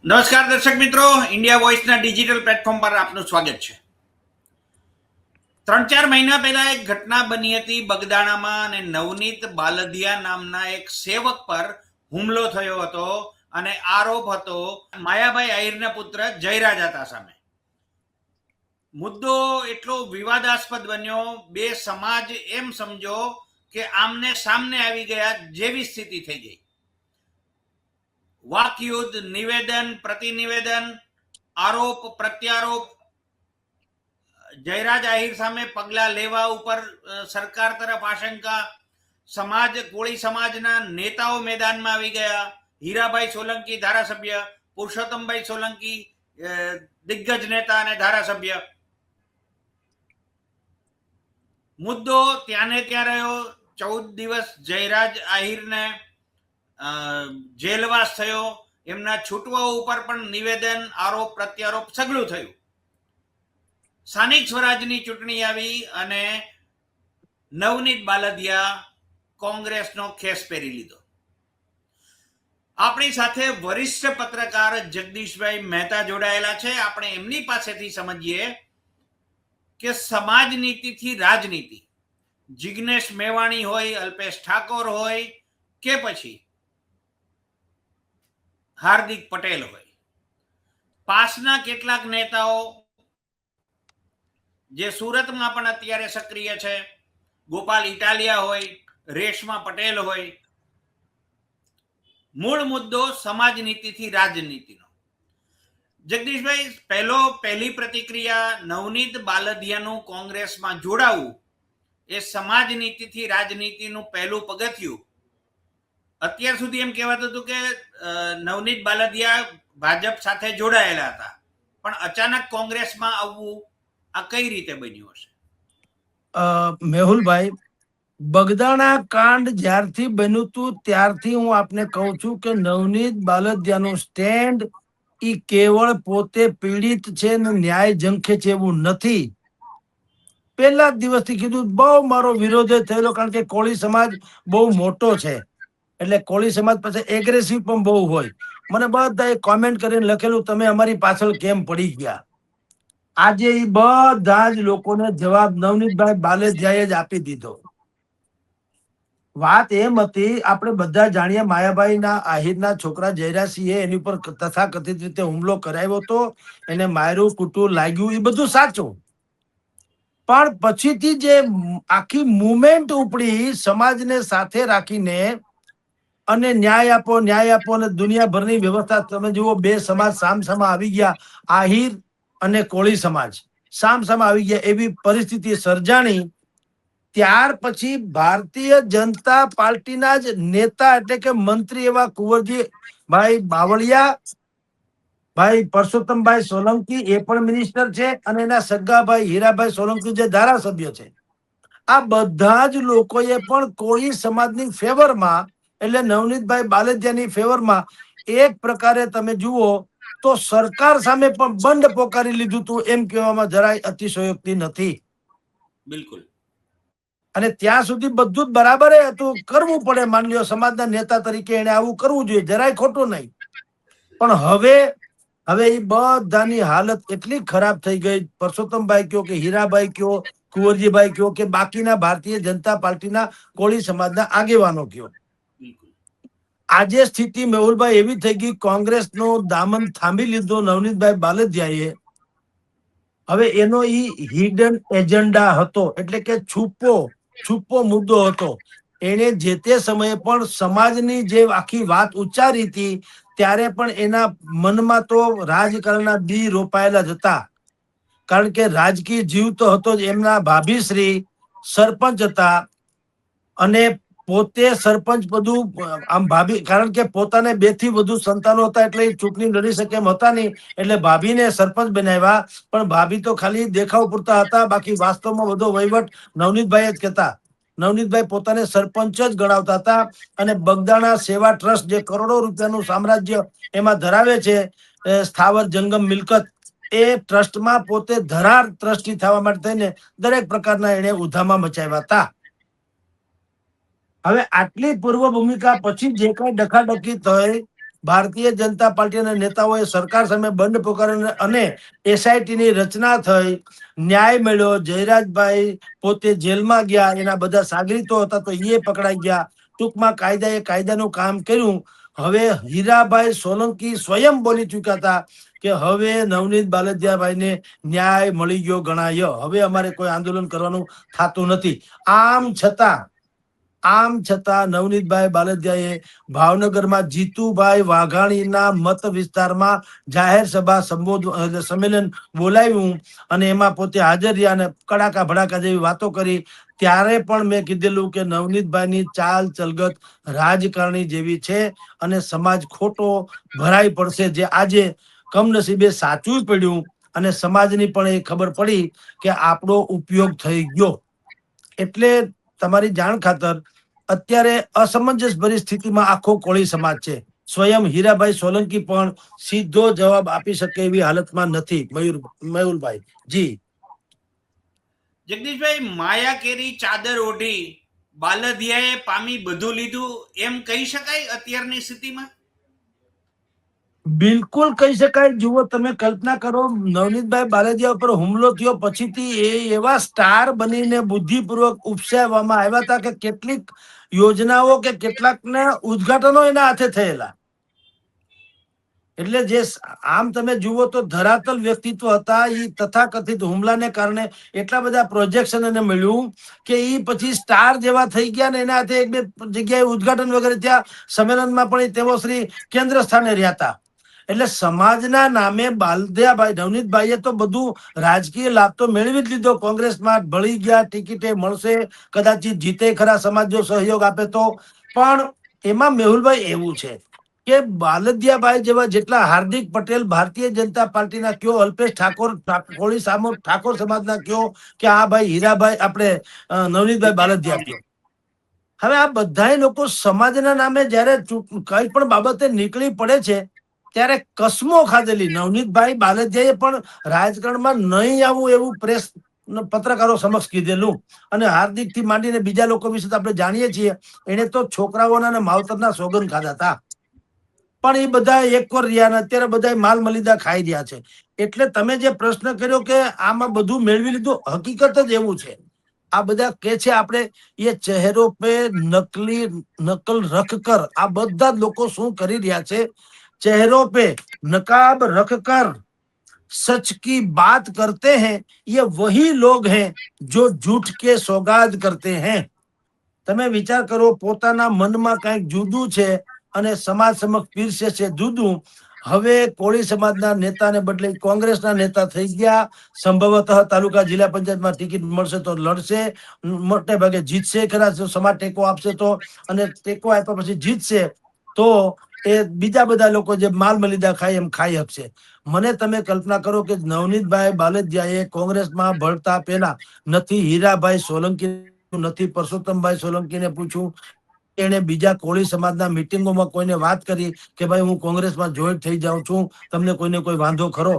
નમસ્કાર દર્શક મિત્રો, ઇન્ડિયા વોઇસના ડિજિટલ પ્લેટફોર્મ પર આપનું સ્વાગત છે. 3-4 મહિના પહેલા એક ઘટના બની હતી બગદાણામાં, અને નવનીત બાલદિયા નામના એક સેવક પર હુમલો થયો હતો અને આરોપ હતો માયાભાઈ આહિરના પુત્ર જયરાજ હતા સામે. મુદ્દો એટલો વિવાદાસ્પદ બન્યો, બે સમાજ એમ સમજો કે આમને સામને આવી ગયા જેવી સ્થિતિ થઈ ગઈ. વાકયુદ્ધ, નિવેદન પ્રતિનિવેદન, આરોપ પ્રત્યારોપ, જયરાજ આહિર સામે પગલા લેવા ઉપર સરકાર તરફ આશંકા. સમાજ, કોળી સમાજના નેતાઓ મેદાનમાં આવી ગયા. હીરાભાઈ સોલંકી ધારાસભ્ય, પુરુષોત્તમભાઈ સોલંકી દિગ્ગજ નેતા અને ધારાસભ્ય. મુદ્દો ત્યાંને ત્યાં રહ્યો. 14 દિવસ જયરાજ આહિરને જેલવાસ થયો. એમના છૂટવા ઉપર પણ નિવેદન, આરોપ પ્રત્યારોપ સઘળું થયું. સ્થાનિક સ્વરાજની ચૂંટણી આવી અને નવનીત બાલદિયા કોંગ્રેસનો ખેસ પહેરી લીધો. આપણી સાથે વરિષ્ઠ પત્રકાર જગદીશભાઈ મહેતા જોડાયેલા છે. આપણે એમની પાસેથી સમજીએ કે સમાજ નીતિથી રાજનીતિ, જિગ્નેશ મેવાણી હોય, અલ્પેશ ઠાકોર હોય કે પછી હાર્દિક પટેલ હોય, પાસના કેટલાક નેતાઓ જે સુરતમાં પણ અત્યારે સક્રિય છે, ગોપાલ ઇટાલિયા હોય, રેશમા પટેલ હોય. મૂળ મુદ્દો સમાજ નીતિથી રાજનીતિનો. જગદીશભાઈ, પહેલી પ્રતિક્રિયા, નવનીત બાલદિયાનું કોંગ્રેસમાં જોડાવું એ સમાજ નીતિથી રાજનીતિનું પહેલું પગથિયું. અત્યાર સુધી એમ કહેવાતું હતું કે નવનીત બાલદિયા ભાજપ સાથે જોડાયેલા હતા, પણ અચાનક કોંગ્રેસમાં આવવું આ કઈ રીતે બન્યું હશે? મેહુલભાઈ, બગદાણા કાંડ જ્યારથી બન્યું હતું ત્યારથી હું આપને કહું છું કે નવનીત બાલદિયાનું સ્ટેન્ડ ઈ કેવળ પોતે પીડિત છે ને ન્યાય ઝંખે છે એવું નથી. પહેલા જ દિવસથી કીધું, બહુ મારો વિરોધ થયેલો, કારણ કે કોળી સમાજ બહુ મોટો છે, એટલે કોળી સમાજ પાસે એગ્રેસિવ પણ બહુ હોય. મને બધાએ કોમેન્ટ કરીને લખેલું, તમે અમારી પાછળ કેમ પડી ગયા. આજે એ બધા જ લોકોને જવાબ નવનીતભાઈ બાલદિયાએ જ આપી દીધો. વાત એમ હતી, આપણે બધા જાણીએ, માયાભાઈના આહિરના છોકરા જયરાજસિંહે એની ઉપર તથાકથિત રીતે હુમલો કરાવ્યો હતો, એને માર્યું, કૂટું, લાગ્યું, એ બધું સાચું. પણ પછીથી જે આખી મુવમેન્ટ ઉપડી સમાજને સાથે રાખીને અને ન્યાય આપો, ન્યાય આપો, અને દુનિયાભરની વ્યવસ્થા તમે જુઓ, બે સમાજ સામસામા આવી ગયા, આહિર અને કોળી સમાજ સામસામા આવી ગયા, એવી પરિસ્થિતિ સર્જાણી. ત્યાર પછી ભારતીય જનતા પાર્ટીના જ નેતા એટલે કે મંત્રી એવા કુંવરજીભાઈ બાવળિયા, ભાઈ પરસોત્તમભાઈ સોલંકી, એ પણ મિનિસ્ટર છે, અને એના સગાભાઈ હીરાભાઈ સોલંકી જે ધારાસભ્ય છે, આ બધા જ લોકોએ પણ કોળી સમાજની ફેવરમાં, એટલે નવનીતભાઈ બાલદિયાની ફેવરમાં એક પ્રકારે તમે જુઓ તો સરકાર સામે પણ બંધ પોકારી લીધું હતું, એમ કહેવામાં જરાય અતિશયોક્તિ નથી. બિલકુલ. અને ત્યાં સુધી બધું જ બરાબર હતું, કરવું પડે, માની લ્યો સમાજના નેતા તરીકે એને આવું કરવું જોઈએ, જરાય ખોટું નહીં. પણ હવે એ બધાની હાલત એટલી ખરાબ થઈ ગઈ, પરસોત્તમભાઈ કયો કે હીરાભાઈ કયો, કુંવરજીભાઈ કયો કે બાકીના ભારતીય જનતા પાર્ટીના કોળી સમાજના આગેવાનો કયો, આજે સ્થિતિ મેહુલભાઈ એવી થઈ ગઈ, કોંગ્રેસનો દામન થાંભી લીધો નવનીતભાઈ બાલદિયાએ. હવે એનો ઈ હિડન એજન્ડા હતો, એટલે કે છુપો મુદ્દો હતો. એને જે તે સમયે પણ સમાજની જે આખી વાત ઉચ્ચારી હતી, ત્યારે પણ એના મનમાં તો રાજકારણના બી રોપાયેલા જ હતા. કારણ કે રાજકીય જીવ તો હતો જ. એમના ભાભીશ્રી સરપંચ હતા, અને પોતે સરપંચ બધું આમ ભાભી, કારણ કે પોતાને 2 થી વધુ સંતાનો હતા, એટલે ચૂંટણી લડી શકે એમ હતા નહીં, એટલે ભાભીને સરપંચ બનાવ્યા. પણ ભાભી તો ખાલી દેખાવ પૂરતા હતા, બાકી વાસ્તવમાં બધો વહીવટ નવનીતભાઈ જ કહેતા. નવનીતભાઈ પોતાને સરપંચ જ ગણાવતા હતા. અને બગદાણા સેવા ટ્રસ્ટ, જે કરોડો રૂપિયાનું સામ્રાજ્ય એમાં ધરાવે છે, સ્થાવર જંગમ મિલકત, એ ટ્રસ્ટમાં પોતે ધરાર ટ્રસ્ટી થવા માટે થઈને દરેક પ્રકારના એને ઉધામા મચાવ્યા હતા. હવે આટલી પૂર્વ ભૂમિકા પછી જે કઈ ડખાડખી થઈ, ભારતીય જનતા પાર્ટીના નેતાઓએ સરકાર સામે બંધ પોકાર્યો અને એસઆઈટી ની રચના થઈ, ન્યાય મળ્યો. જયરાજભાઈ પોતે જેલમાં ગયા, એના બધા સાગરીતો હતા તો એ પકડાઈ ગયા. ટૂંકમાં કાયદાએ કાયદાનું કામ કર્યું. હવે હીરાભાઈ સોલંકી સ્વયં બોલી ચુક્યા હતા કે હવે નવનીત બાલદિયાભાઈને ન્યાય મળી ગયો ગણાય, હવે અમારે કોઈ આંદોલન કરવાનું થતું નથી. આમ છતાં નવનીતભાઈ બાલદિયાએ ભાવનગરમાં જીતુભાઈ વાઘાણીના મત વિસ્તારમાં જાહેર સભા સંમેલન બોલાવ્યું અને એમાં પોતે હાજર રહ્યા અને કડાકા ભડાકા જેવી વાતો કરી. ત્યારે પણ મેં કીધેલું કે નવનીતભાઈની ચાલ ચલગત રાજકારણી જેવી છે અને સમાજ ખોટો ભરાઈ પડશે, જે આજે કમનસીબે સાચું પડ્યું અને સમાજની પણ એ ખબર પડી કે આપણો ઉપયોગ થઈ ગયો. એટલે તમારી જાણ ખાતર અત્યારે અસમંજસ ભરી સ્થિતિમાં આખો કોળી સમાજ છે. સ્વયં હીરાભાઈ સોલંકી પણ સીધો જવાબ આપી શકે એવી હાલતમાં નથી. મયુરભાઈ જી. જગદીશભાઈ, માયા કેરી ચાદર ઓઢી બાલદિયાએ પામી બધું લીધું એમ કહી શકાય અત્યારની સ્થિતિમાં? બિલકુલ કહી શકાય. જુઓ, તમે કલ્પના કરો, નવનીતભાઈ બાલદિયા ઉપર હુમલો થયો પછીથી એ એવા સ્ટાર બનીને બુદ્ધિપૂર્વક ઉપસાવવામાં આવ્યા હતા કે કેટલીક યોજનાઓ કે કેટલાકના ઉદ્ઘાટનો એના હાથે થયેલા. એટલે જે આમ તમે જુઓ તો ધરાતલ વ્યક્તિત્વ હતા. એ તથાકથિત હુમલાને કારણે એટલા બધા પ્રોજેક્શન એને મળ્યું કે એ પછી સ્ટાર જેવા થઈ ગયા ને એના હાથે એક બે જગ્યાએ ઉદ્ઘાટન વગેરે ત્યાં સંમેલનમાં પણ તેઓ શ્રી કેન્દ્ર સ્થાને રહ્યા હતા. એટલે સમાજના નામે બાલદિયાભાઈ નવનીતભાઈએ તો બધું રાજકીય લાભ તો મેળવી જ લીધો. કોંગ્રેસમાં ભળી ગયા, ટિકિટે મળશે, કદાચ જીતે ખરા સમાજ જો સહયોગ આપે તો. પણ એમાં મેહુલભાઈ એવું છે કે બાલદિયાભાઈ જેવા જેટલા હાર્દિક પટેલ ભારતીય જનતા પાર્ટીના કયો, અલ્પેશ ઠાકોર કોળી ઠાકોર સમાજના કયો, કે આ ભાઈ હીરાભાઈ આપણે નવનીતભાઈ બાલદિયા કયો, હવે આ બધા લોકો સમાજના નામે જયારે કઈ પણ બાબતે નીકળી પડે છે ત્યારે કસમો ખાધેલી. નવનીતભાઈ બાલદિયાએ પણ રાજકારણમાં નહીં આવું એવું પ્રેસ પત્રકારો સમક્ષ કીધેલું. અને હાર્દિક થી માંડીને બીજા લોકો વિશે તો આપણે જાણીએ છીએ, એને તો છોકરાઓના અને માવતરના સોગંદ ખાધા હતા. પણ એ બધા એકવાર રહ્યા ને અત્યારે બધા માલ મલિદા ખાઈ રહ્યા છે. એટલે તમે જે પ્રશ્ન કર્યો કે આમાં બધું મેળવી લીધું, હકીકત જ એવું છે. આ બધા કે છે આપણે એ ચહેરો પે નકલ રખ કર, આ બધા લોકો શું કરી રહ્યા છે, चेहरों पे नकाब रखकर सच की बात करते हैं. ये वही लोग हैं जो झूठ के सौगात करते हैं. તમે વિચાર કરો, પોતાના મનમાં કંઈક જુદું છે અને સમાજ સમક્ષ પીરસે છે જુદું. હવે કોળી સમાજના નેતાને બદલે કોંગ્રેસના નેતા થઈ ગયા. સંભવતઃ તાલુકા જિલ્લા પંચાયતમાં ટિકિટ મળશે તો લડશે, મોટે ભાગે જીતશે ખરા જો સમાજ ટેકો આપશે તો. અને ટેકો આપ્યા પછી જીતશે તો એ બીજા બધા લોકો જે માલ મલિદા ખાય એમ ખાઈ શકશે. મને તમે કલ્પના કરો કે નવનીતભાઈ બાલદિયાએ કોંગ્રેસમાં ભળતા પહેલા નથી હીરાભાઈ સોલંકી, નથી પરસોત્તમભાઈ સોલંકીને પૂછ્યું, એને બીજા કોળી સમાજના મિટિંગોમાં કોઈને વાત કરી કે ભાઈ હું કોંગ્રેસમાં જોઈન થઈ જાઉં છું, તમને કોઈને કોઈ વાંધો ખરો?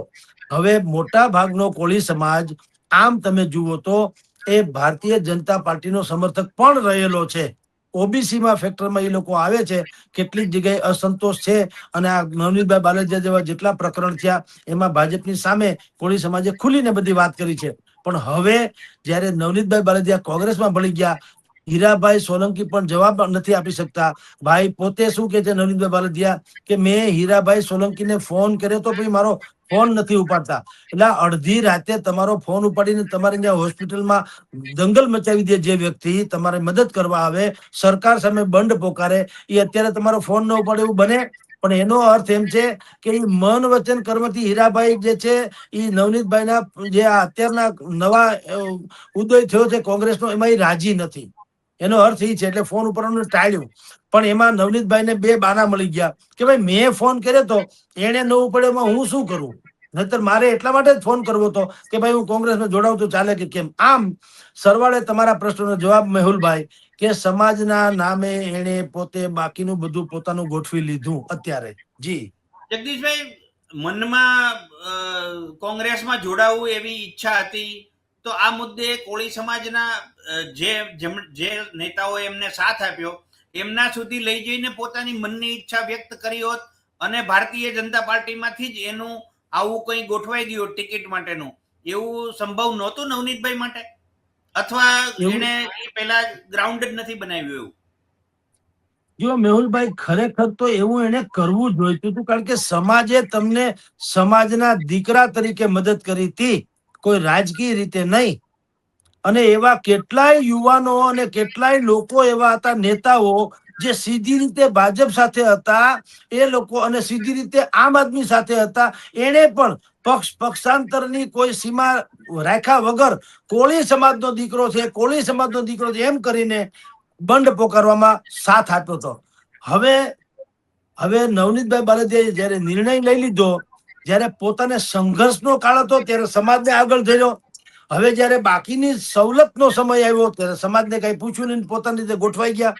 હવે મોટા ભાગનો કોળી સમાજ આમ તમે જુઓ તો એ ભારતીય જનતા પાર્ટીનો સમર્થક પણ રહેલો છે. ઓબીસીમાં ફેક્ટરમાં એ લોકો આવે છે. કેટલીક જગ્યાએ અસંતોષ છે અને આ નવનીતભાઈ બાલદિયા જેવા જેટલા પ્રકરણ થયા એમાં ભાજપની સામે કોળી સમાજે ખુલીને બધી વાત કરી છે. પણ હવે જયારે નવનીતભાઈ બાલદિયા કોંગ્રેસમાં ભળી ગયા, હીરાભાઈ સોલંકી પણ જવાબ નથી આપી શકતા. ભાઈ પોતે શું કે છે નવનીતભાઈ બાલદિયા કે મેં હીરાભાઈ સોલંકીને ફોન કર્યો તો પછી મારો ફોન નથી ઉપાડતા. એટલે અડધી રાતે તમારો ફોન ઉપાડીને તમારે ત્યાં હોસ્પિટલમાં દંગલ મચાવી દે જે વ્યક્તિ તમારે મદદ કરવા આવે, સરકાર સામે બંધ પોકારે, એ અત્યારે તમારો ફોન ન ઉપાડે એવું બને? પણ એનો અર્થ એમ છે કે એ મન વચન કર્મથી હીરાભાઈ જે છે એ નવનીતભાઈના જે અત્યારના નવા ઉદય થયો છે કોંગ્રેસનો, એમાં એ રાજી નથી. એનો અર્થ એ છે. એટલે ફોન ઉપાડવાનું ટાળ્યું. પણ એમાં નવનીતભાઈને બે બાના મળી ગયા કે ભાઈ મેં ફોન કર્યો તો એને ન ઉપાડ્યો, એમાં હું શું કરું? નહીતર મારે એટલા માટે જ ફોન કરવો હતો કે ભાઈ હું કોંગ્રેસમાં જોડાવું તો ચાલે કે કેમ. આમ સરવાળે તમારા પ્રશ્નનો જવાબ મેહુલભાઈ કે સમાજના નામે એને પોતે બાકીનું બધું પોતાનું ગોઠવી લીધું અત્યારે. જી જગદીશભાઈ, મનમાં કોંગ્રેસમાં જોડાવું એવી ઈચ્છા હતી તો આ મુદ્દે કોળી સમાજના જે નેતાઓએ એમને સાથ આપ્યો એમના સુધી લઈ જઈને પોતાની મનની ઈચ્છા વ્યક્ત કરી હોત અને ભારતીય જનતા પાર્ટીમાંથી જ એનું આવું કંઈ ગોઠવાઈ ગયું ટિકિટ માટેનું, એવું સંભવ નહોતું નવનીતભાઈ માટે? અથવા એને પહેલા ગ્રાઉન્ડ જ નથી બનાવ્યું એવું? જો મેહુલભાઈ, ખરેખર તો એવું એને કરવું જોઈતું હતું, કારણ કે સમાજે તમને સમાજના દીકરા તરીકે મદદ કરી હતી, કોઈ રાજકીય રીતે નહીં. અને એવા કેટલાય યુવાનો અને કેટલાય લોકો એવા હતા, નેતાઓ જે સીધી રીતે ભાજપ સાથે હતા, એ લોકો અને સીધી રીતે આમ આદમી સાથે હતા. એને પણ પક્ષાંતરની કોઈ સીમા રાખ્યા વગર કોળી સમાજનો દીકરો છે, કોળી સમાજનો દીકરો છે એમ કરીને બંધ પોકારવામાં સાથ આપ્યો હતો. હવે નવનીતભાઈ બાલદિયાએ જયારે નિર્ણય લઈ લીધો, જયારે પોતાને સંઘર્ષનો કાળ હતો ત્યારે સમાજને આગળ ધર્યો. હવે જયારે બાકીની સવલતનો સમય આવ્યો ત્યારે સમાજને કઈ પૂછ્યું નહીં, પોતાની રીતે ગોઠવાઈ ગયા.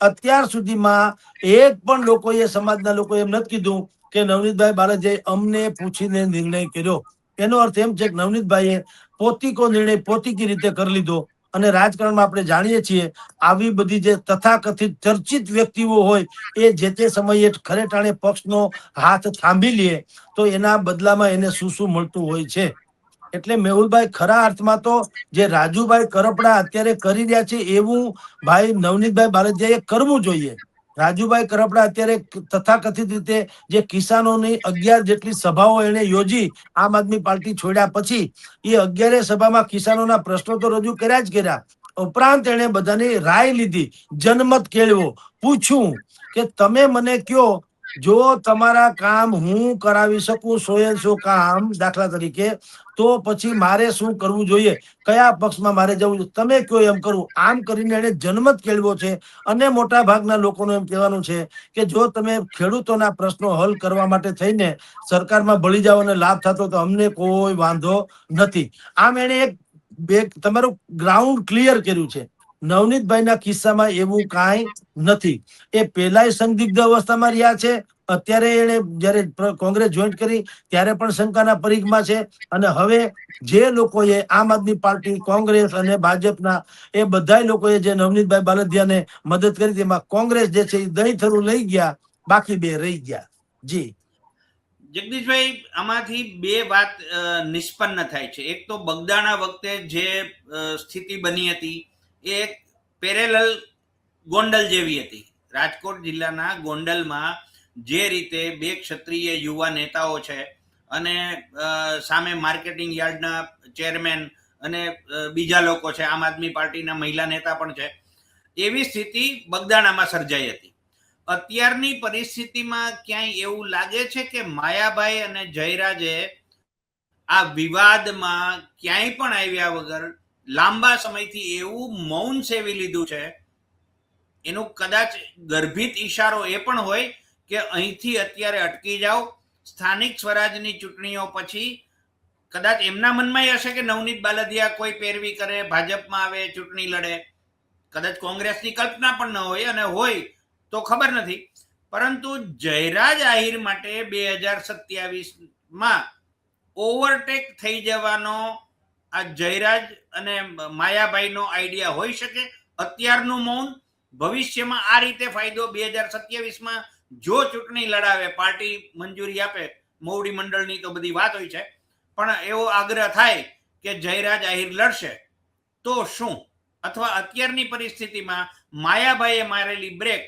અત્યાર સુધીમાં એક પણ લોકોએ, સમાજના લોકોએ એમ નથી કીધું કે નવનીતભાઈ બાલદિયાએ અમને પૂછીને નિર્ણય કર્યો. એનો અર્થ એમ છે કે નવનીતભાઈએ પોતીકો નિર્ણય પોતીકી રીતે કરી લીધો. અને રાજકારણમાં આપણે જાણીએ છીએ, આવી બધી જે તથાકથિત ચર્ચિત વ્યક્તિઓ હોય એ જે તે સમયે ખરેટાણે પક્ષનો હાથ થાંભી લે તો એના બદલામાં એને શું શું મળતું હોય છે. એટલે મેહુલભાઈ, ખરા અર્થમાં તો જે રાજુભાઈ કરપડા અત્યારે કરી રહ્યા છે એવું ભાઈ નવનીતભાઈ બાલદિયાએ કરવું જોઈએ. રાજુભાઈ કરપડા અત્યારે તથાકથિત રીતે જે કિસાનોની 11 જેટલી સભાઓ એને યોજી આમ આદમી પાર્ટી છોડ્યા પછી, એ 11 સભામાં કિસાનોના પ્રશ્નો તો રજૂ કર્યા જ કર્યા, ઉપરાંત એને બધાની રાય લીધી, જનમત કેળવો, પૂછ્યું કે તમે મને કયો, જો તમારા કામ હું કરાવી શકું 100% કામ, દાખલા તરીકે, તો પછી મારે શું કરવું જોઈએ, કયા પક્ષમાં મારે જવું જોઈએ, તમે કયો એમ કરવું. આમ કરીને એને જનમત કેળવો છે. અને મોટા ભાગના લોકોનું એમ કહેવાનું છે કે જો તમે ખેડૂતોના પ્રશ્નો હલ કરવા માટે થઈને સરકારમાં ભળી જાઓ અને લાભ થતો તો અમને કોઈ વાંધો નથી. આમ એને એક તમારું ગ્રાઉન્ડ ક્લિયર કર્યું છે. નવનીતભાઈના કિસ્સામાં એવું કાંઈ નથી. એ પહેલાય સંદિગ્ધ અવસ્થામાં રહ્યા છે, અત્યારે એને જયારે કોંગ્રેસ જોઈન કરી ત્યારે પણ શંકાના પરિઘમાં છે. અને હવે જે લોકોએ આમ આદમી પાર્ટી, કોંગ્રેસ અને ભાજપના એ બધા લોકોએ જે નવનીતભાઈ બાલદિયાને મદદ કરી તેમાં કોંગ્રેસ જે છે એ દહીં થરું લઈ ગયા, બાકી બે રહી ગયા. જી જગદીશભાઈ, આમાંથી બે વાત નિષ્પન્ન થાય છે. એક તો બગદાણા વખતે જે સ્થિતિ બની હતી એ પેરેલલ ગોંડલ જેવી હતી. રાજકોટ જિલ્લાના ગોંડલમાં જે રીતે બે ક્ષત્રિય યુવા નેતાઓ છે અને સામે માર્કેટિંગ યાર્ડના ચેરમેન અને બીજા લોકો છે, આમ આદમી પાર્ટીના મહિલા નેતા પણ છે, એવી સ્થિતિ બગદાણામાં સર્જાઈ હતી. અત્યારની પરિસ્થિતિમાં ક્યાંય એવું લાગે છે કે માયાભાઈ અને જયરાજે આ વિવાદમાં ક્યાંય પણ આવ્યા વગર લાંબા સમયથી એવું મૌન સેવી લીધું છે? એનું કદાચ ગર્ભિત ઈશારો એ પણ હોય કે અહીંથી અત્યારે અટકી જાઓ, સ્થાનિક સ્વરાજની ચૂંટણીઓ પછી કદાચ એમના મનમાં હશે કે નવનીત બાલદિયા કોઈ પેરવી કરે, ભાજપમાં આવે, ચૂંટણી લડે. કદાચ કોંગ્રેસની કલ્પના પણ ન હોય, અને હોય તો ખબર નથી. પરંતુ જયરાજ આહિર માટે 2027માં ઓવરટેક થઈ જવાનો આ જયરાજ અને માયાભાઈનો આઈડિયા હોઈ શકે. અત્યારનું મૌન ભવિષ્યમાં આ રીતે ફાયદો 2027માં જો ચૂંટણી લડાવે, પાર્ટી મંજૂરી આપે, મોવડી મંડળની તો બધી વાત હોય છે, પણ એવો આગ્રહ થાય કે જયરાજ આહિર લડશે તો શું? અથવા અત્યારની પરિસ્થિતિમાં માયાભાઈએ મારેલી બ્રેક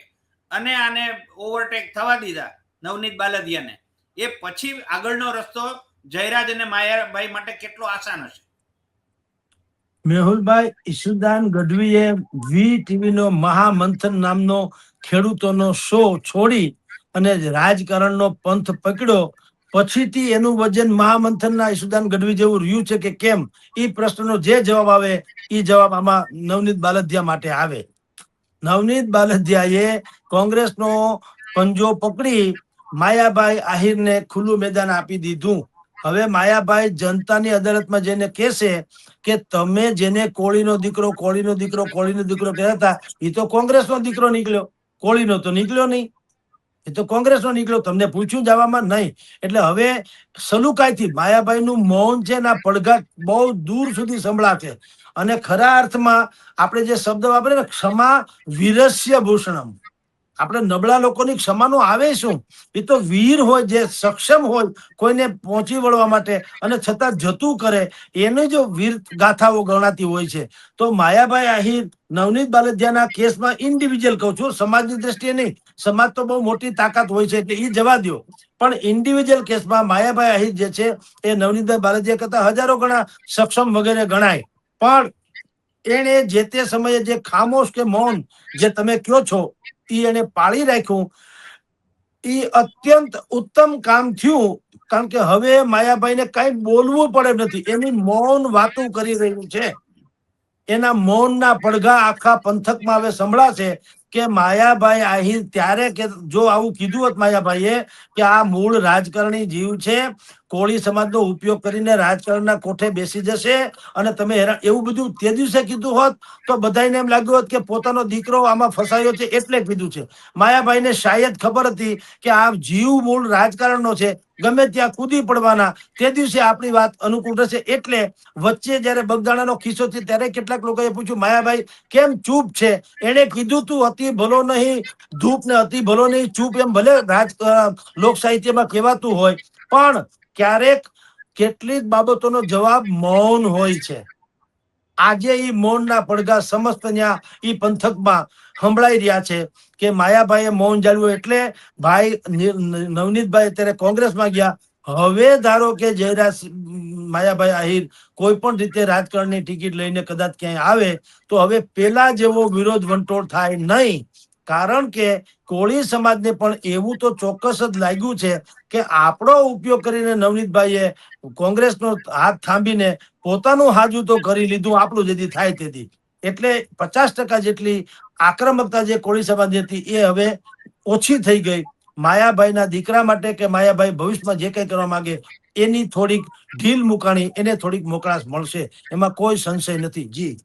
અને આને ઓવરટેક થવા દીધા નવનીત બાલદિયાને, એ પછી આગળનો રસ્તો જયરાજ અને માયાભાઈ માટે કેટલો આસાન હશે? મેહુલભાઈ, ઈશુદાન ગઢવીએ વી નો મહામંથન નામનો ખેડૂતોનો શો છોડી અને રાજકારણનો પંથ પકડ્યો પછીથી એનું વજન મહામંથનના ઈશુદાન ગઢવી જેવું રહ્યું છે કે કેમ, એ પ્રશ્નનો જે જવાબ આવે એ જવાબ આમાં નવનીત બાલદિયા માટે આવે. નવનીત બાલદિયાએ કોંગ્રેસનો પંજો પકડી માયાભાઈ આહિરને ખુલ્લું મેદાન આપી દીધું. હવે માયાભાઈ જનતાની અદાલતમાં જઈને કહેશે કે તમે જેને કોળીનો દીકરો કોળીનો દીકરો કોળીનો દીકરો કહેતા હતા, એ તો કોંગ્રેસનો દીકરો નીકળ્યો, કોળીનો તો નીકળ્યો નહીં, એ તો કોંગ્રેસનો નીકળ્યો, તમને પૂછ્યું જવામાં નહીં. એટલે હવે સલુકાઈથી માયાભાઈનું મૌન છે ને પડઘા બહુ દૂર સુધી સંભળાશે. અને ખરા અર્થમાં આપણે જે શબ્દ વાપરે ને, ક્ષમા વીરસ્ય ભૂષણમ, આપણે નબળા લોકોની ક્ષમાનો આવે શું? એ તો વીર હોય, જે સક્ષમ હોય કોઈને પહોંચી વળવા માટે અને છતાં જતું કરે, એની જો વીર ગાથાઓ ગણાતી હોય છે. તો માયાભાઈ આહિર નવનીત બાલદિયાના કેસમાં ઇન્ડિવિજ્યુઅલ કહું છું, સમાજની દ્રષ્ટિએ નહીં. સમાજ તો બહુ મોટી તાકાત હોય છે એટલે એ જવા દો, પણ ઇન્ડિવિજ્યુઅલ કેસમાં માયાભાઈ આહિર જે છે એ નવનીતભાઈ બાલદિયા કરતા હજારો ગણા સક્ષમ વગેરે ગણાય. પણ એને જે તે સમયે જે ખામોશ કે મૌન જે તમે કયો છો એ એને પાળી રાખ્યું. એ અત્યંત ઉત્તમ કામ થયું, કારણ કે હવે માયાભાઈને કઈ બોલવું પડે નથી. એની મૌન વાતું કરી રહ્યું છે. એના મૌનના પડઘા આખા પંથકમાં હવે સંભળાશે કે માયાભાઈ આહિર ત્યારે કે જો આવું કીધું હોત માયાભાઈએ કે આ મૂળ રાજકારણી જીવ છે, કોળી સમાજનો ઉપયોગ કરીને રાજકારણના કોઠે બેસી જશે અને તમે એવું બધું તે દિવસે કીધું હોત તો બધાને એમ લાગ્યું હોત કે પોતાનો દીકરો આમાં ફસાયો છે એટલે કીધું છે. માયાભાઈને શાયદ ખબર હતી કે આ જીવ મૂળ રાજકારણનો છે, ગમે ત્યાં કૂદી પડવાના, તે દિવસે આપણી વાત અનુકૂળ રહેશે. એટલે વચ્ચે જયારે બગદાણાનો કિસ્સો છે ત્યારે કેટલાક લોકોએ પૂછ્યું માયાભાઈ કેમ ચૂપ છે? એને કીધું તું અતિ ભલો નહીં ધૂપ ને અતિ ભલો નહીં ચૂપ, એમ ભલે લોક સાહિત્યમાં કહેવાતું હોય, પણ ક્યારેક કેટલીક બાબતોનો જવાબ મૌન હોય છે. આજે ઈ મૌનના પડઘા સમસ્ત ત્યાં ઈ પંથકમાં સંભળાઈ રહ્યા છે કે માયાભાઈએ મૌન જાળવ્યું એટલે ભાઈ નવનીતભાઈ અત્યારે કોંગ્રેસમાં ગયા. હવે ધારો કે જયરાજ માયાભાઈ આહિર કોઈ પણ રીતે રાજકારણની ટિકિટ લઈને કદાચ ક્યાંય આવે તો હવે પેલા જેવો વિરોધ વંટોળ થાય નહીં. કારણ કે કોળી સમાજને પણ એવું તો ચોક્કસ જ લાગ્યું છે કે આપણો ઉપયોગ કરીને નવનીતભાઈએ કોંગ્રેસનો હાથ થાંભીને પોતાનું હાજુ તો કરી લીધું, આપણું જેથી થાય તેથી. એટલે 50% જેટલી આક્રમકતા જે કોળી સમાજની હતી એ હવે ઓછી થઈ ગઈ. માયાભાઈના દીકરા માટે કે માયાભાઈ ભવિષ્યમાં જે કઈ કરવા માંગે એની થોડીક ઢીલ મુકાણી, એને થોડીક મોકળાશ મળશે, એમાં કોઈ સંશય નથી. જી